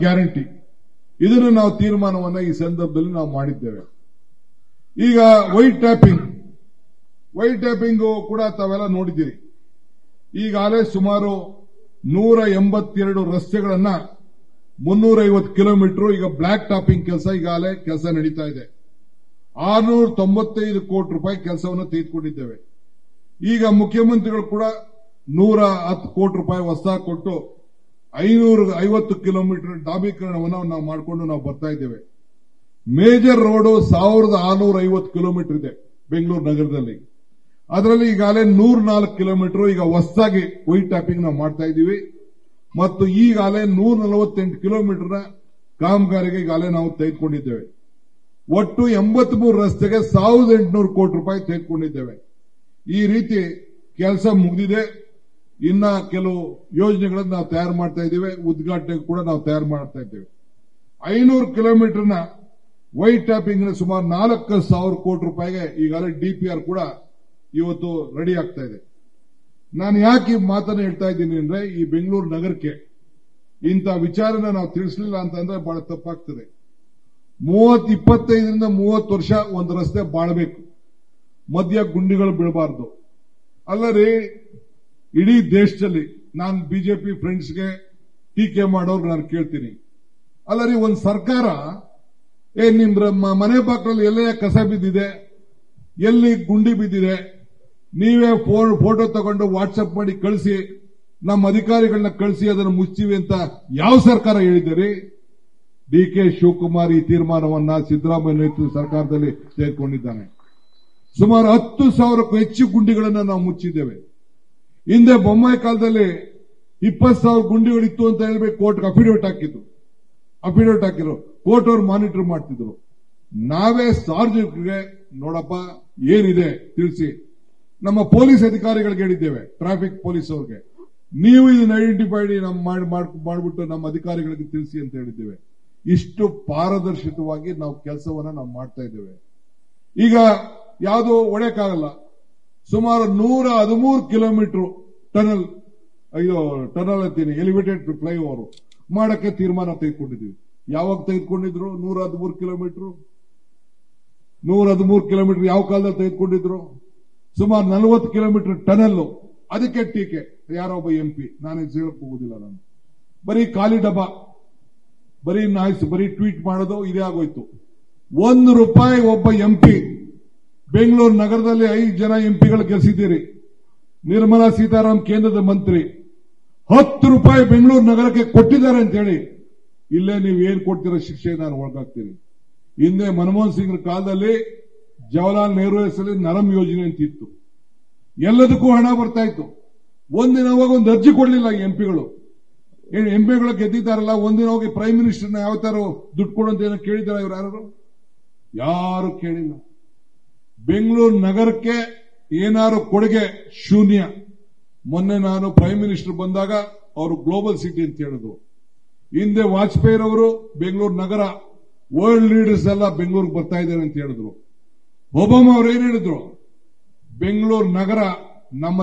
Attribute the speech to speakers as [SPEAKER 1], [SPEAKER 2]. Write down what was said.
[SPEAKER 1] Guarantee ಇದನ್ನು ನಾವು ತೀರ್ಮಾನವನ್ನ ಈ ಸಂದರ್ಭದಲ್ಲಿ ನಾವು ಮಾಡಿದ್ದೇವೆ. ಈಗ ವೈಟ್ ಟ್ಯಾಪಿಂಗ್ ಕೂಡ ತಾವೆಲ್ಲ ನೋಡಿದ್ದೀರಿ. ಈಗಾಗಲೇ ಸುಮಾರು 182 ರಸ್ತೆಗಳನ್ನ 350 ಕಿಲೋಮೀಟರ್ ಈಗ ಬ್ಲಾಕ್ ಟಾಪಿಂಗ್ ಈಗಾಗಲೇ ಕೆಲಸ ನಡೀತಾ ಇದೆ. 695 ಕೋಟಿ ರೂಪಾಯಿ ಕೆಲಸವನ್ನು ತೆಗೆದುಕೊಂಡಿದ್ದೇವೆ. ಈಗ ಮುಖ್ಯಮಂತ್ರಿಗಳು ಕೂಡ 110 ಕೋಟಿ ರೂಪಾಯಿ ಹೊಸದಾಗಿ ಕೊಟ್ಟು 550 ಕಿಲೋಮೀಟರ್ ಡಾಂಬರೀಕರಣವನ್ನು ನಾವು ಮಾಡಿಕೊಂಡು ನಾವು ಬರ್ತಾ ಇದ್ದೇವೆ. ಮೇಜರ್ ರೋಡ್ 1650 ಕಿಲೋಮೀಟರ್ ಇದೆ ಬೆಂಗಳೂರು ನಗರದಲ್ಲಿ. ಅದರಲ್ಲಿ ಈಗಾಗಲೇ 104 ಕಿಲೋಮೀಟರ್ ಈಗ ಹೊಸದಾಗಿ ವೈಟ್ ಟ್ಯಾಪಿಂಗ್ ನಾವು ಮಾಡ್ತಾ ಇದ್ದೀವಿ. ಮತ್ತು ಈಗಾಗಲೇ 148 ಕಿಲೋಮೀಟರ್ ಕಾಮಗಾರಿಗೆ ಈಗಾಗಲೇ ನಾವು ತೆಗೆದುಕೊಂಡಿದ್ದೇವೆ. ಒಟ್ಟು 83 ರಸ್ತೆಗೆ 1800 ಕೋಟಿ ರೂಪಾಯಿ ತೆಗೆದುಕೊಂಡಿದ್ದೇವೆ. ಈ ರೀತಿ ಕೆಲಸ ಮುಗಿದಿದೆ. ಇನ್ನ ಕೆಲವು ಯೋಜನೆಗಳನ್ನು ನಾವು ತಯಾರು ಮಾಡ್ತಾ ಇದ್ದೇವೆ. ಉದ್ಘಾಟನೆ ಕೂಡ ನಾವು ತಯಾರು ಮಾಡ್ತಾ ಇದ್ದೇವೆ. 500 ಕಿಲೋಮೀಟರ್ನ ವೈಟ್ ಟ್ಯಾಪಿಂಗ್ ಸುಮಾರು 4,000 ಕೋಟಿ ರೂಪಾಯಿಗೆ ಈಗಾಗಲೇ ಡಿಪಿಆರ್ ಕೂಡ ಇವತ್ತು ರೆಡಿ ಆಗ್ತಾ ಇದೆ. ನಾನು ಯಾಕೆ ಈ ಮಾತನ್ನು ಹೇಳ್ತಾ ಇದ್ದೀನಿ ಅಂದ್ರೆ, ಈ ಬೆಂಗಳೂರು ನಗರಕ್ಕೆ ಇಂಥ ವಿಚಾರನ ನಾವು ತಿಳಿಸಲಿಲ್ಲ ಅಂತಂದ್ರೆ ಬಹಳ ತಪ್ಪಾಗ್ತದೆ. 25ರಿಂದ 30 ವರ್ಷ ಒಂದು ರಸ್ತೆ ಬಾಳಬೇಕು, ಮಧ್ಯ ಗುಂಡಿಗಳು ಬೀಳಬಾರದು. ಅಲ್ಲದೆ ಇಡೀ ದೇಶದಲ್ಲಿ ನಾನು ಬಿಜೆಪಿ ಫ್ರೆಂಡ್ಸ್ಗೆ ಟೀಕೆ ಮಾಡೋರು ನಾನು ಕೇಳ್ತೀನಿ, ಅಲ್ಲರಿ ಒಂದು ಸರ್ಕಾರ ನಿಮ್ಮ ಮನೆ ಬಾಗಿಲಲ್ಲಿ ಎಲ್ಲೇ ಕಸ ಬಿದ್ದಿದೆ, ಎಲ್ಲಿ ಗುಂಡಿ ಬಿದ್ದಿದೆ, ನೀವೇ ಫೋಟೋ ತಗೊಂಡು ವಾಟ್ಸಪ್ ಮಾಡಿ ಕಳಿಸಿ, ನಮ್ಮ ಅಧಿಕಾರಿಗಳನ್ನ ಕಳಿಸಿ ಅದನ್ನು ಮುಚ್ಚಿವಿ ಅಂತ ಯಾವ ಸರ್ಕಾರ ಹೇಳಿದ್ದೀರಿ? ಡಿ.ಕೆ. ಶಿವಕುಮಾರ್ ಈ ತೀರ್ಮಾನವನ್ನ ಸಿದ್ದರಾಮಯ್ಯ ನೇತೃತ್ವದ ಸರ್ಕಾರದಲ್ಲಿ ತೆಗೆದುಕೊಂಡಿದ್ದಾನೆ. ಸುಮಾರು 10,000ಕ್ಕೂ ಹೆಚ್ಚು ಗುಂಡಿಗಳನ್ನು ನಾವು ಮುಚ್ಚಿದ್ದೇವೆ. ಹಿಂದೆ ಬೊಮ್ಮಾಯಿ ಕಾಲದಲ್ಲಿ 20,000 ಗುಂಡಿಗಳಿತ್ತು ಅಂತ ಹೇಳಬೇಕು, ಕೋರ್ಟ್ಗೆ ಅಫಿಡವಿಟ್ ಹಾಕಿದ್ರು, ಕೋರ್ಟ್ ಅವರು ಮಾನಿಟರ್ ಮಾಡ್ತಿದ್ರು. ನಾವೇ ಸಾರ್ವಜನಿಕರಿಗೆ ನೋಡಪ್ಪ ಏನಿದೆ ತಿಳಿಸಿ, ನಮ್ಮ ಪೊಲೀಸ್ ಅಧಿಕಾರಿಗಳಿಗೆ ಹೇಳಿದ್ದೇವೆ, ಟ್ರಾಫಿಕ್ ಪೊಲೀಸ್ ಅವರಿಗೆ, ನೀವು ಇದನ್ನ ಐಡೆಂಟಿಫೈ ಮಾಡಿಬಿಟ್ಟು ನಮ್ಮ ಅಧಿಕಾರಿಗಳಿಗೆ ತಿಳಿಸಿ ಅಂತ ಹೇಳಿದ್ದೇವೆ. ಇಷ್ಟು ಪಾರದರ್ಶಕವಾಗಿ ನಾವು ಕೆಲಸವನ್ನ ನಾವು ಮಾಡ್ತಾ ಇದ್ದೇವೆ. ಈಗ ಯಾವುದೋ ಒಡೆಯಕ್ಕಾಗಲ್ಲ, ಸುಮಾರು 113 ಕಿಲೋಮೀಟರ್ ಟನಲ್ ಅಂತೀನಿ, ಎಲಿವೇಟೆಡ್ ಫ್ಲೈಓವರ್ ಮಾಡಕ್ಕೆ ತೀರ್ಮಾನ ತೆಗೆದುಕೊಂಡಿದ್ದೀವಿ. ಯಾವಾಗ ತೆಗೆದುಕೊಂಡಿದ್ರು? 113 ಕಿಲೋಮೀಟರ್ ಯಾವ ಕಾಲದಲ್ಲಿ ತೆಗೆದುಕೊಂಡಿದ್ರು? ಸುಮಾರು 40 ಕಿಲೋಮೀಟರ್ ಟನಲ್. ಅದಕ್ಕೆ ಟೀಕೆ ಯಾರೊಬ್ಬ ಎಂಪಿ, ನಾನು ಹೇಳಕ್ ಹೋಗುದಿಲ್ಲ, ನಾನು ಬರೀ ಖಾಲಿ ಡಬ್ಬ, ಬರೀ ನಾಯ್ಸ್, ಬರೀ ಟ್ವೀಟ್ ಮಾಡೋದು ಇದೇ ಆಗೋಯ್ತು. ₹1 ಒಬ್ಬ ಎಂಪಿ, ಬೆಂಗಳೂರು ನಗರದಲ್ಲಿ 5 ಜನ ಎಂಪಿಗಳು ಗೆಲ್ಲಿಸಿದ್ದೀರಿ. ನಿರ್ಮಲಾ ಸೀತಾರಾಮನ್ ಕೇಂದ್ರದ ಮಂತ್ರಿ ₹10 ಬೆಂಗಳೂರು ನಗರಕ್ಕೆ ಕೊಟ್ಟಿದ್ದಾರೆ ಅಂತ ಹೇಳಿ ಇಲ್ಲೇ ನೀವು ಏನ್ ಕೊಡ್ತೀರೋ ಶಿಕ್ಷೆ ನಾನು ಒಳಗಾಗ್ತೀನಿ. ಹಿಂದೆ ಮನಮೋಹನ್ ಸಿಂಗ್ ಕಾಲದಲ್ಲಿ ಜವಾಹರ್ಲಾಲ್ ನೆಹರು ಹೆಸರಲ್ಲಿ ನರಮ್ ಯೋಜನೆ ಅಂತಿತ್ತು, ಎಲ್ಲದಕ್ಕೂ ಹಣ ಬರ್ತಾ ಇತ್ತು. ಒಂದಿನ ಹೋಗಿ ಒಂದು ಅರ್ಜಿ ಕೊಡಲಿಲ್ಲ ಎಂಪಿಗಳು ಗೆದ್ದಿದ್ದಾರಲ್ಲ, ಒಂದಿನ ಹೋಗಿ ಪ್ರೈಮ್ ಮಿನಿಸ್ಟರ್ನ ಯಾವ ತರ ದುಡ್ಡು ಕೊಡುವಂತ ಏನೋ ಕೇಳಿದಾರ ಇವರು? ಯಾರು ಕೇಳಿಲ್ಲ. ಬೆಂಗಳೂರು ನಗರಕ್ಕೆ ಏನಾರು ಕೊಡುಗೆ ಶೂನ್ಯ. ಮೊನ್ನೆ ನಾನು ಪ್ರೈಮ್ ಮಿನಿಸ್ಟರ್ ಬಂದಾಗ ಅವರು ಗ್ಲೋಬಲ್ ಸಿಟಿ ಅಂತ ಹೇಳಿದ್ರು. ಹಿಂದೆ ವಾಜಪೇಯಿ ಅವರು ಬೆಂಗಳೂರು ನಗರ ವರ್ಲ್ಡ್ ಲೀಡರ್ಸ್ ಎಲ್ಲ ಬೆಂಗಳೂರಿಗೆ ಬರ್ತಾ ಇದ್ದಾರೆ ಅಂತ ಹೇಳಿದ್ರು. ಒಬಾಮಾ ಅವರು ಏನ್ ಹೇಳಿದ್ರು? ಬೆಂಗಳೂರು ನಗರ ನಮ್ಮ